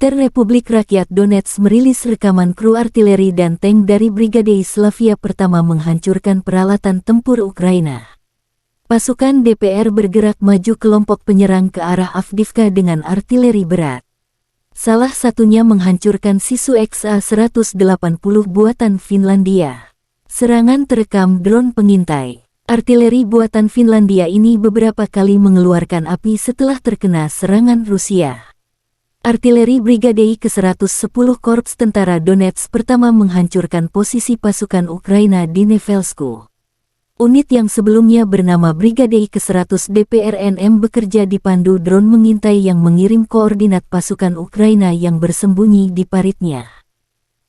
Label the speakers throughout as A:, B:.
A: Militer Republik Rakyat Donetsk merilis rekaman kru artileri dan tank dari Brigade Slavia pertama menghancurkan peralatan tempur Ukraina. Pasukan DPR bergerak maju kelompok penyerang ke arah Avdiivka dengan artileri berat. Salah satunya menghancurkan Sisu XA-180 buatan Finlandia. Serangan terekam drone pengintai. Artileri buatan Finlandia ini beberapa kali mengeluarkan api setelah terkena serangan Rusia. Artileri Brigade ke-110 Korps Tentara Donetsk pertama menghancurkan posisi pasukan Ukraina di Nevelsku. Unit yang sebelumnya bernama Brigade ke-100 DPRNM bekerja dipandu drone mengintai yang mengirim koordinat pasukan Ukraina yang bersembunyi di paritnya.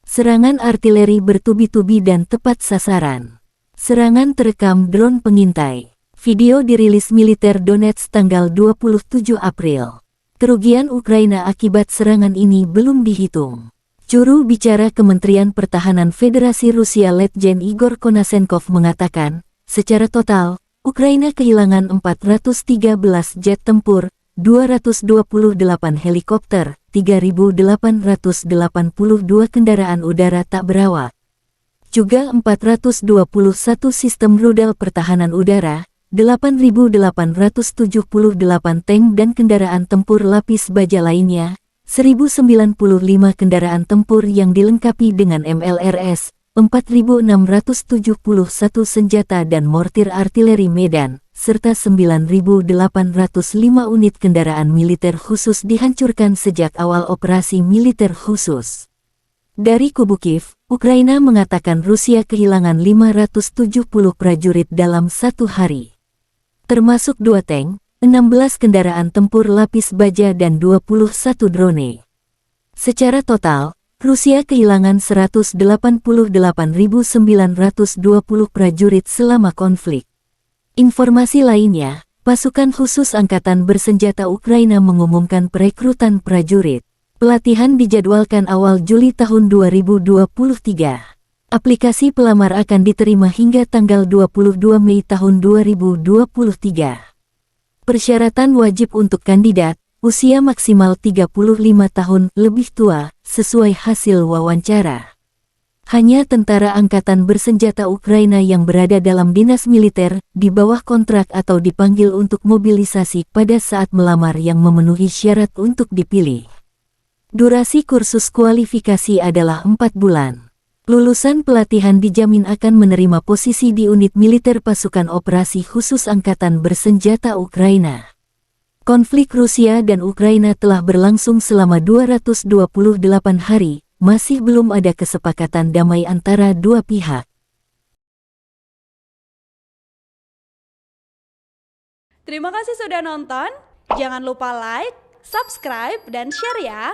A: Serangan artileri bertubi-tubi dan tepat sasaran. Serangan terekam drone pengintai. Video dirilis militer Donetsk tanggal 27 April. Kerugian Ukraina akibat serangan ini belum dihitung. Juru bicara Kementerian Pertahanan Federasi Rusia Letjen Igor Konasenkov mengatakan, secara total, Ukraina kehilangan 413 jet tempur, 228 helikopter, 3.882 kendaraan udara tak berawak. Juga 421 sistem rudal pertahanan udara, 8.878 tank dan kendaraan tempur lapis baja lainnya, 1.095 kendaraan tempur yang dilengkapi dengan MLRS, 4.671 senjata dan mortir artileri medan, serta 9.805 unit kendaraan militer khusus dihancurkan sejak awal operasi militer khusus. Dari kubu Kiev, Ukraina mengatakan Rusia kehilangan 570 prajurit dalam satu hari. Termasuk 2 tank, 16 kendaraan tempur lapis baja dan 21 drone. Secara total, Rusia kehilangan 188.920 prajurit selama konflik. Informasi lainnya, pasukan khusus Angkatan Bersenjata Ukraina mengumumkan perekrutan prajurit. Pelatihan dijadwalkan awal Juli tahun 2023. Aplikasi pelamar akan diterima hingga tanggal 22 Mei tahun 2023. Persyaratan wajib untuk kandidat, usia maksimal 35 tahun lebih tua, sesuai hasil wawancara. Hanya tentara angkatan bersenjata Ukraina yang berada dalam dinas militer, di bawah kontrak atau dipanggil untuk mobilisasi pada saat melamar yang memenuhi syarat untuk dipilih. Durasi kursus kualifikasi adalah 4 bulan. Lulusan pelatihan dijamin akan menerima posisi di unit militer pasukan operasi khusus Angkatan Bersenjata Ukraina. Konflik Rusia dan Ukraina telah berlangsung selama 228 hari, masih belum ada kesepakatan damai antara dua pihak.
B: Terima kasih sudah nonton, jangan lupa like, subscribe, dan share ya!